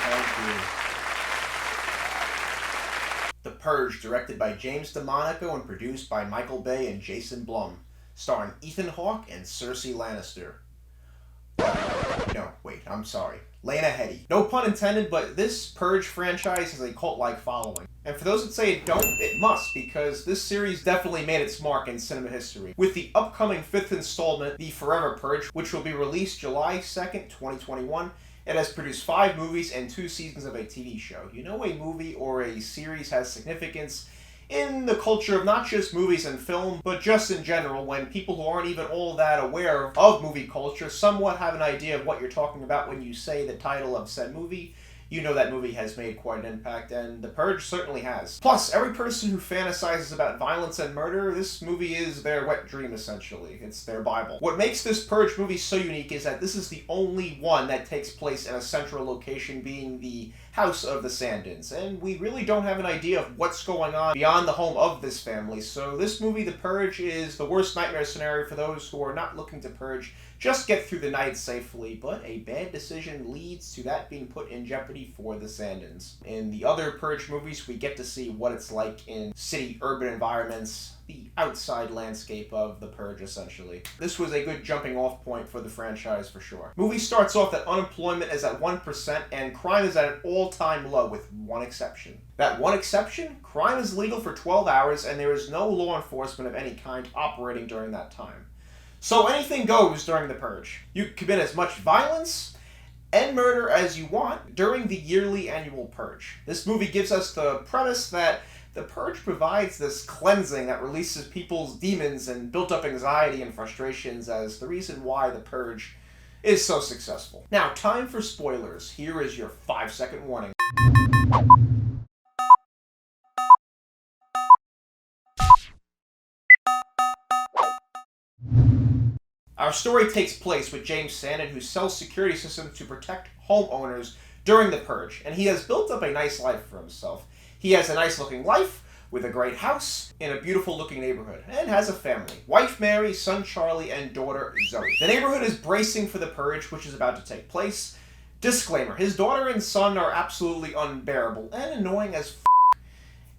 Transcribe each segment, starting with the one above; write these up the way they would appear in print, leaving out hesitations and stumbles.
Thank you. The Purge, directed by James DeMonaco and produced by Michael Bay and Jason Blum, starring Ethan Hawke and Cersei Lannister. No, wait, I'm sorry. Lena Headey. No pun intended, but this Purge franchise has a cult-like following. And for those that say it don't, it must, because this series definitely made its mark in cinema history. With the upcoming 5th installment, The Forever Purge, which will be released July 2nd, 2021, it has produced 5 movies and 2 seasons of a TV show. You know, a movie or a series has significance in the culture of not just movies and film, but just in general, when people who aren't even all that aware of movie culture somewhat have an idea of what you're talking about when you say the title of said movie. You know that movie has made quite an impact, and The Purge certainly has. Plus, every person who fantasizes about violence and murder, this movie is their wet dream, essentially. It's their Bible. What makes this Purge movie so unique is that this is the only one that takes place in a central location, being the house of the Sandins, and we really don't have an idea of what's going on beyond the home of this family. So this movie, The Purge, is the worst nightmare scenario for those who are not looking to purge, just get through the night safely, but a bad decision leads to that being put in jeopardy for the Sandins. In the other Purge movies, we get to see what it's like in city, urban environments, the outside landscape of the Purge, essentially. This was a good jumping off point for the franchise for sure. Movie starts off that unemployment is at 1% and crime is at an all-time low, with one exception. That one exception? Crime is legal for 12 hours and there is no law enforcement of any kind operating during that time. So anything goes during the Purge. You can commit as much violence and murder as you want during the yearly annual Purge. This movie gives us the premise that the Purge provides this cleansing that releases people's demons and built-up anxiety and frustrations as the reason why the Purge is so successful. Now, time for spoilers. Here is your 5-second warning. Our story takes place with James Sandin, who sells security systems to protect homeowners during the Purge, and he has built up a nice life for himself. He has a nice-looking life with a great house in a beautiful-looking neighborhood, and has a family. Wife Mary, son Charlie, and daughter Zoe. The neighborhood is bracing for the Purge, which is about to take place. Disclaimer, his daughter and son are absolutely unbearable and annoying as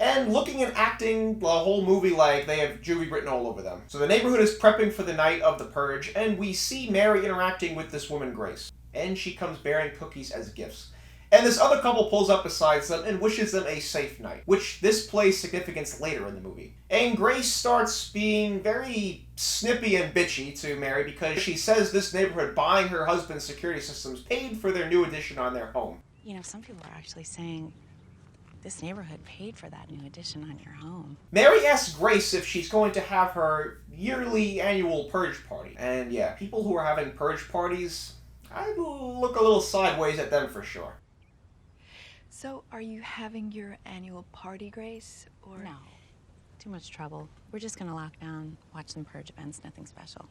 and looking and acting the whole movie like they have juvie written all over them. So the neighborhood is prepping for the night of the Purge, and we see Mary interacting with this woman Grace. And she comes bearing cookies as gifts. And this other couple pulls up beside them and wishes them a safe night, which this plays significance later in the movie. And Grace starts being very snippy and bitchy to Mary because she says this neighborhood buying her husband's security systems paid for their new addition on their home. You know, some people are actually saying this neighborhood paid for that new addition on your home. Mary asks Grace if she's going to have her yearly annual Purge party. And yeah, people who are having Purge parties, I look a little sideways at them for sure. So, are you having your annual party, Grace, or...? No. Too much trouble. We're just gonna lock down, watch some Purge events, nothing special.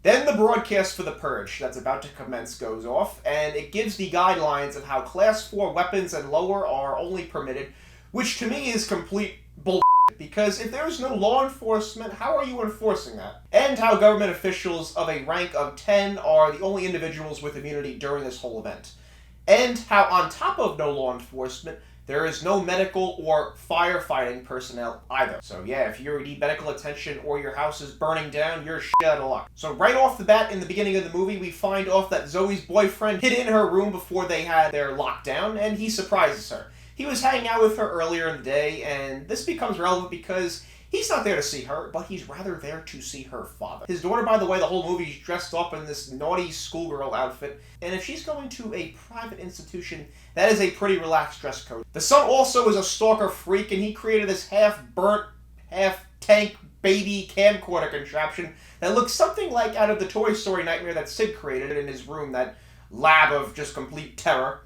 Then the broadcast for the Purge that's about to commence goes off, and it gives the guidelines of how Class 4 weapons and lower are only permitted, which to me is complete bullshit, because if there's no law enforcement, how are you enforcing that? And how government officials of a rank of 10 are the only individuals with immunity during this whole event. And how on top of no law enforcement, there is no medical or firefighting personnel either. So yeah, if you need medical attention or your house is burning down, you're shit out of luck. So right off the bat in the beginning of the movie, we find off that Zoe's boyfriend hid in her room before they had their lockdown, and he surprises her. He was hanging out with her earlier in the day, and this becomes relevant because he's not there to see her, but he's rather there to see her father. His daughter, by the way, the whole movie is dressed up in this naughty schoolgirl outfit, and if she's going to a private institution, that is a pretty relaxed dress code. The son also is a stalker freak, and he created this half-burnt, half-tank baby camcorder contraption that looks something like out of the Toy Story nightmare that Sid created in his room, that lab of just complete terror.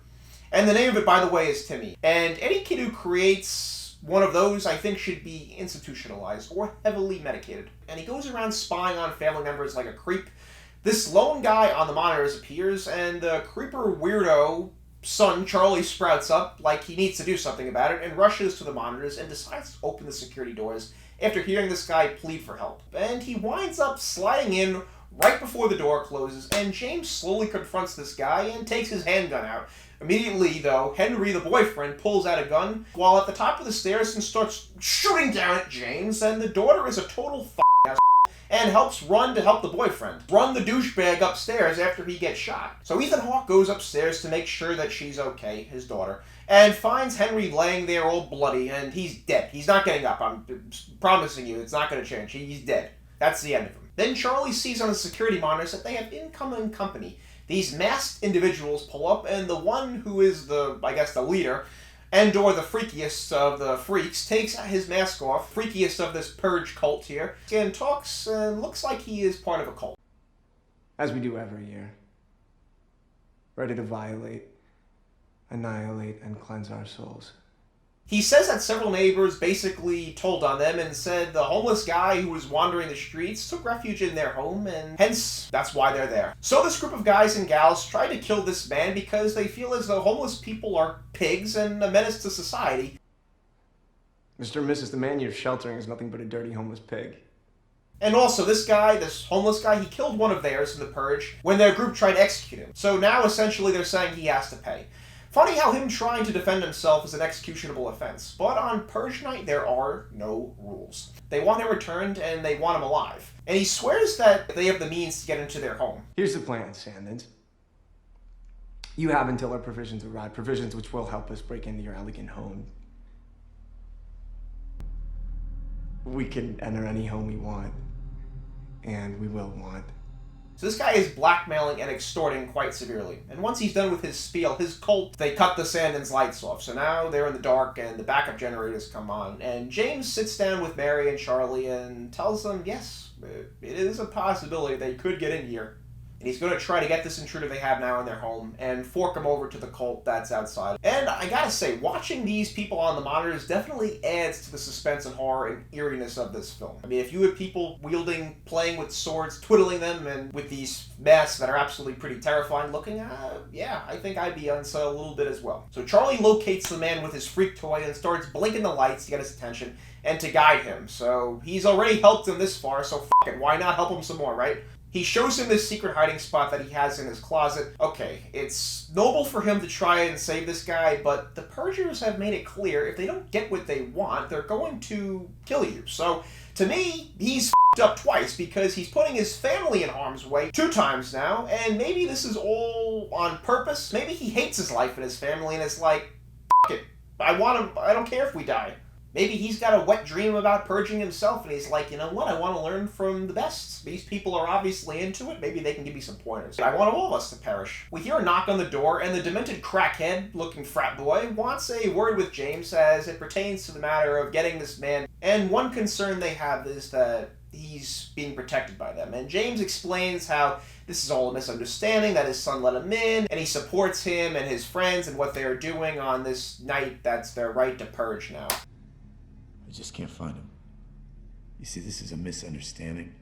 And the name of it, by the way, is Timmy. And any kid who creates one of those, I think, should be institutionalized or heavily medicated. And he goes around spying on family members like a creep. This lone guy on the monitors appears, and the creeper weirdo son, Charlie, sprouts up like he needs to do something about it and rushes to the monitors and decides to open the security doors after hearing this guy plead for help. And he winds up sliding in right before the door closes, and James slowly confronts this guy and takes his handgun out. Immediately, though, Henry, the boyfriend, pulls out a gun while at the top of the stairs and starts shooting down at James, and the daughter is a total ass and helps run to help the boyfriend run the douchebag upstairs after he gets shot. So Ethan Hawke goes upstairs to make sure that she's okay, his daughter, and finds Henry laying there all bloody, and he's dead. He's not getting up. I'm promising you, it's not going to change. He's dead. That's the end of him. Then Charlie sees on the security monitors that they have incoming company. These masked individuals pull up, and the one who is the leader, and/or the freakiest of the freaks, takes his mask off, freakiest of this Purge cult here, and talks and looks like he is part of a cult. As we do every year. Ready to violate, annihilate, and cleanse our souls. He says that several neighbors basically told on them and said the homeless guy who was wandering the streets took refuge in their home, and hence, that's why they're there. So this group of guys and gals try to kill this man because they feel as though homeless people are pigs and a menace to society. Mr. and Mrs., the man you're sheltering is nothing but a dirty homeless pig. And also, this homeless guy, he killed one of theirs in the Purge when their group tried to execute him. So now, essentially, they're saying he has to pay. Funny how him trying to defend himself is an executionable offense, but on Purge night there are no rules. They want him returned, and they want him alive. And he swears that they have the means to get into their home. Here's the plan, Sandins. You have until our provisions arrive, provisions which will help us break into your elegant home. We can enter any home we want, and we will want. So this guy is blackmailing and extorting quite severely. And once he's done with his spiel, his cult, they cut the Sandins' lights off. So now they're in the dark and the backup generators come on. And James sits down with Mary and Charlie and tells them, yes, it is a possibility they could get in here. And he's going to try to get this intruder they have now in their home and fork him over to the cult that's outside. And I gotta say, watching these people on the monitors definitely adds to the suspense and horror and eeriness of this film. I mean, if you had people playing with swords, twiddling them, and with these masks that are absolutely pretty terrifying looking, yeah, I think I'd be unsettled a little bit as well. So Charlie locates the man with his freak toy and starts blinking the lights to get his attention and to guide him. So he's already helped him this far, so f*** it, why not help him some more, right? He shows him this secret hiding spot that he has in his closet. Okay, it's noble for him to try and save this guy, but the Purgers have made it clear if they don't get what they want, they're going to kill you. So, to me, he's f***ed up twice because he's putting his family in harm's way 2 times now, and maybe this is all on purpose. Maybe he hates his life and his family and it's like, f*** it, I want him, I don't care if we die. Maybe he's got a wet dream about purging himself, and he's like, you know what, I want to learn from the best. These people are obviously into it. Maybe they can give me some pointers. I want all of us to perish. We hear a knock on the door, and the demented crackhead-looking frat boy wants a word with James as it pertains to the matter of getting this man. And one concern they have is that he's being protected by them. And James explains how this is all a misunderstanding, that his son let him in, and he supports him and his friends and what they are doing on this night that's their right to purge now. I just can't find him. You see, this is a misunderstanding.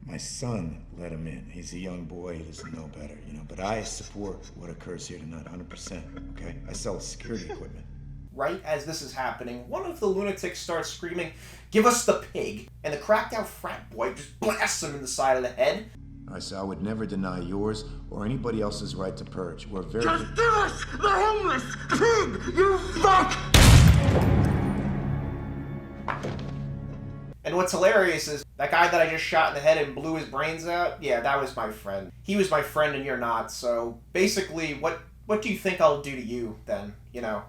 My son let him in. He's a young boy, he doesn't know better, you know, but I support what occurs here tonight, 100%, okay? I sell security equipment. Right as this is happening, one of the lunatics starts screaming, "Give us the pig!" And the cracked out frat boy just blasts him in the side of the head. I said I would never deny yours or anybody else's right to purge. We're very... Just give us the homeless pig, you fuck! And what's hilarious is, that guy that I just shot in the head and blew his brains out, yeah, that was my friend. He was my friend and you're not, so basically, what do you think I'll do to you, then, you know?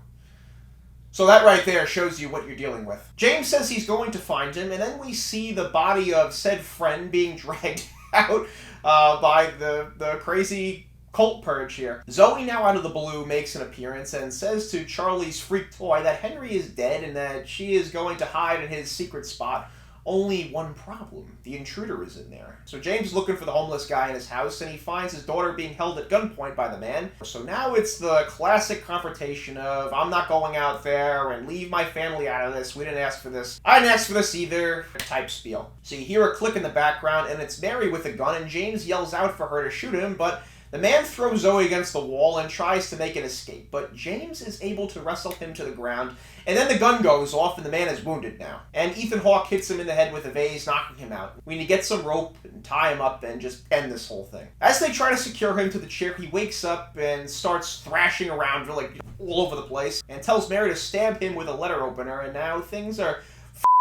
So that right there shows you what you're dealing with. James says he's going to find him, and then we see the body of said friend being dragged out by the crazy cult purge here. Zoe, now out of the blue, makes an appearance and says to Charlie's freak toy that Henry is dead and that she is going to hide in his secret spot. Only one problem. The intruder is in there. So James is looking for the homeless guy in his house, and he finds his daughter being held at gunpoint by the man. So now it's the classic confrontation of, I'm not going out there, and leave my family out of this. We didn't ask for this. I didn't ask for this either. Type spiel. So you hear a click in the background, and it's Mary with a gun, and James yells out for her to shoot him, but The man throws Zoe against the wall and tries to make an escape, but James is able to wrestle him to the ground, and then the gun goes off and the man is wounded now. And Ethan Hawke hits him in the head with a vase, knocking him out. We need to get some rope and tie him up and just end this whole thing. As they try to secure him to the chair, he wakes up and starts thrashing around like all over the place, and tells Mary to stab him with a letter opener, and now things are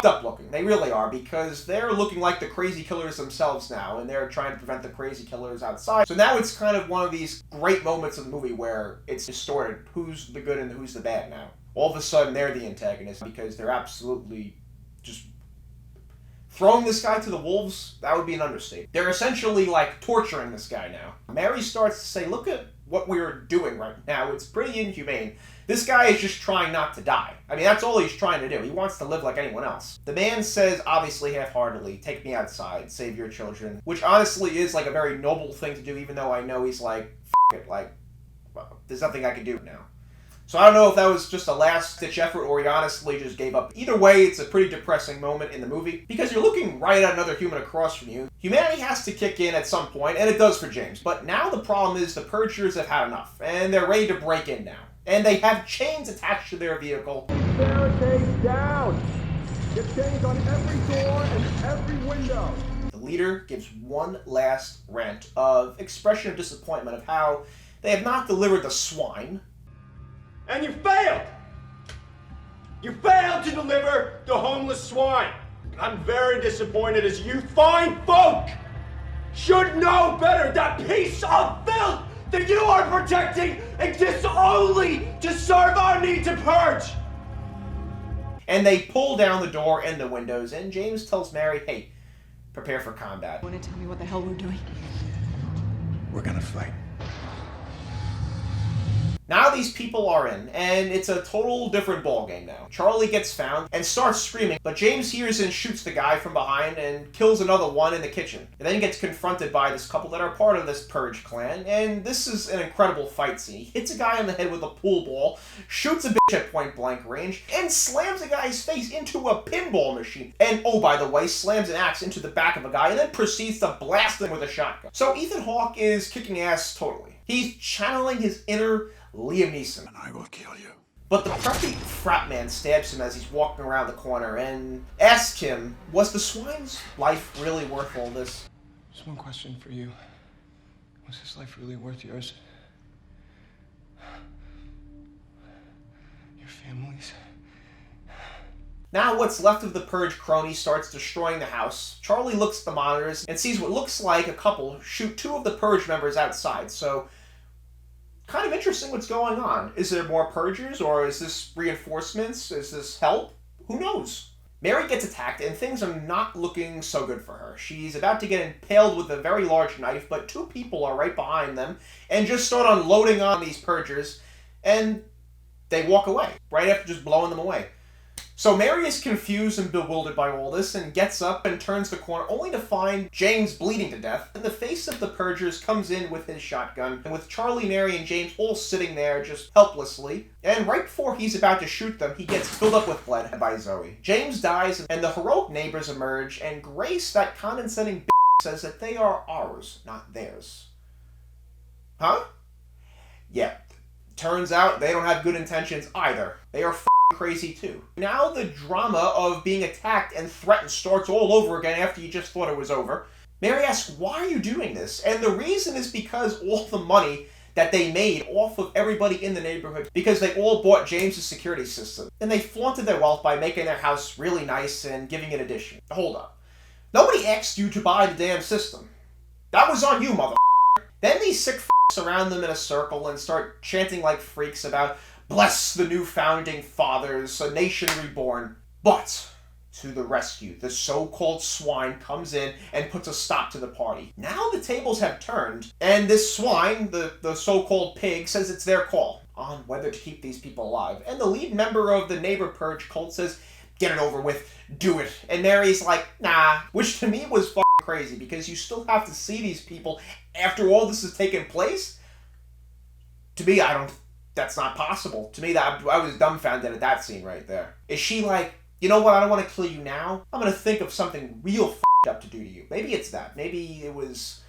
up looking. They really are, because they're looking like the crazy killers themselves now, and they're trying to prevent the crazy killers outside. So now it's kind of one of these great moments of the movie where it's distorted. Who's the good and who's the bad now? All of a sudden, they're the antagonists because they're absolutely just throwing this guy to the wolves. That would be an understatement. They're essentially like torturing this guy now. Mary starts to say, look at what we're doing right now. It's pretty inhumane. This guy is just trying not to die. I mean, that's all he's trying to do. He wants to live like anyone else. The man says, obviously half-heartedly, take me outside, save your children. Which honestly is like a very noble thing to do, even though I know he's like, f it, like, well, there's nothing I can do now. So I don't know if that was just a last-ditch effort or he honestly just gave up. Either way, it's a pretty depressing moment in the movie because you're looking right at another human across from you. Humanity has to kick in at some point, and it does for James. But now the problem is the Purgers have had enough, and they're ready to break in now. And they have chains attached to their vehicle. Barricades down! Get chains on every door and every window! The leader gives one last rant of expression of disappointment of how they have not delivered the swine. And you failed! You failed to deliver the homeless swine! I'm very disappointed as you fine folk should know better. That piece of filth that you are protecting exists only to serve our need to purge! And they pull down the door and the windows, and James tells Mary, hey, prepare for combat. Want to tell me what the hell we're doing? We're gonna fight. Now these people are in, and it's a total different ballgame now. Charlie gets found and starts screaming, but James hears and shoots the guy from behind and kills another one in the kitchen. And then gets confronted by this couple that are part of this Purge clan, and this is an incredible fight scene. He hits a guy on the head with a pool ball, shoots a bitch at point blank range, and slams a guy's face into a pinball machine. And oh, by the way, slams an axe into the back of a guy and then proceeds to blast him with a shotgun. So Ethan Hawke is kicking ass totally. He's channeling his inner Liam Neeson. And I will kill you. But the preppy frat man stabs him as he's walking around the corner and asks him, was the swine's life really worth all this? Just one question for you. Was his life really worth yours? Your family's? Now what's left of the Purge crony starts destroying the house. Charlie looks at the monitors and sees what looks like a couple shoot two of the Purge members outside, so kind of interesting what's going on. Is there more Purgers, or is this reinforcements? Is this help? Who knows? Mary gets attacked, and things are not looking so good for her. She's about to get impaled with a very large knife, but two people are right behind them, and just start unloading on these Purgers, and they walk away, right after just blowing them away. So Mary is confused and bewildered by all this and gets up and turns the corner only to find James bleeding to death. And the face of the Purgers comes in with his shotgun, and with Charlie, Mary, and James all sitting there just helplessly. And right before he's about to shoot them, he gets filled up with blood by Zoe. James dies, and the heroic neighbors emerge, and Grace, that condescending bitch, says that they are ours, not theirs. Huh? Yeah. Turns out they don't have good intentions either. They are crazy too. Now the drama of being attacked and threatened starts all over again after you just thought it was over. Mary asks, why are you doing this? And the reason is because all the money that they made off of everybody in the neighborhood, because they all bought James's security system. And they flaunted their wealth by making their house really nice and giving it addition. Hold up. Nobody asked you to buy the damn system. That was on you, mother. Then these sick surround them in a circle and start chanting like freaks about bless the new founding fathers, a nation reborn. But to the rescue, the so-called swine comes in and puts a stop to the party. Now the tables have turned, and this swine, the so-called pig, says it's their call on whether to keep these people alive. And the lead member of the Neighbor Purge cult says, get it over with, do it. And Mary's like, nah, which to me was crazy, because you still have to see these people after all this has taken place. To me, that's not possible. To me, I was dumbfounded at that scene right there. Is she like, you know what, I don't want to kill you now. I'm going to think of something real up to do to you. Maybe it's that. Maybe it was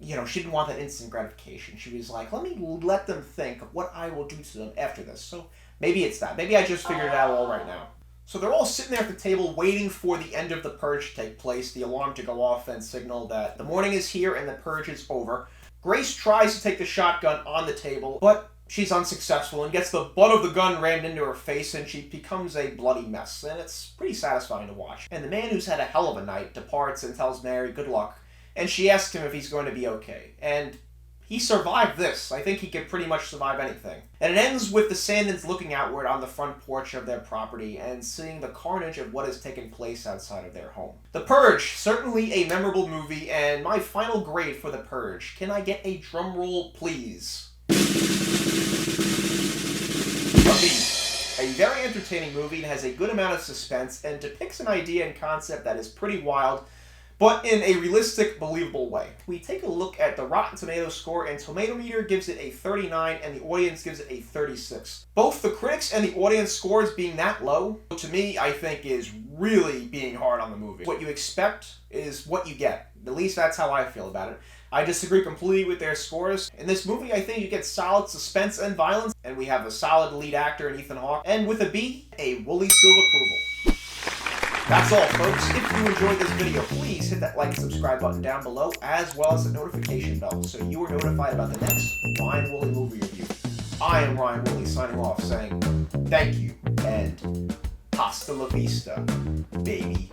she didn't want that instant gratification. She was like, let me let them think of what I will do to them after this. So maybe it's that. Maybe I just figured it out all right now. So they're all sitting there at the table waiting for the end of the purge to take place, the alarm to go off and signal that the morning is here and the purge is over. Grace tries to take the shotgun on the table, but she's unsuccessful and gets the butt of the gun rammed into her face, and she becomes a bloody mess, and it's pretty satisfying to watch. And the man who's had a hell of a night departs and tells Mary good luck, and she asks him if he's going to be okay. And he survived this. I think he could pretty much survive anything. And it ends with the Sandins looking outward on the front porch of their property and seeing the carnage of what has taken place outside of their home. The Purge, certainly a memorable movie, and my final grade for The Purge. Can I get a drum roll, please? A B. A very entertaining movie and has a good amount of suspense and depicts an idea and concept that is pretty wild, but in a realistic, believable way. We take a look at the Rotten Tomatoes score, and Tomato Meter gives it a 39, and the audience gives it a 36. Both the critics and the audience scores being that low, to me, I think is really being hard on the movie. What you expect is what you get. At least that's how I feel about it. I disagree completely with their scores. In this movie, I think you get solid suspense and violence, and we have a solid lead actor in Ethan Hawke, and with a B, a woolly seal of approval. That's all, folks. If you enjoyed this video, please hit that like and subscribe button down below, as well as the notification bell, so you are notified about the next Ryan Woolley movie review. I am Ryan Woolley signing off, saying thank you, and hasta la vista, baby.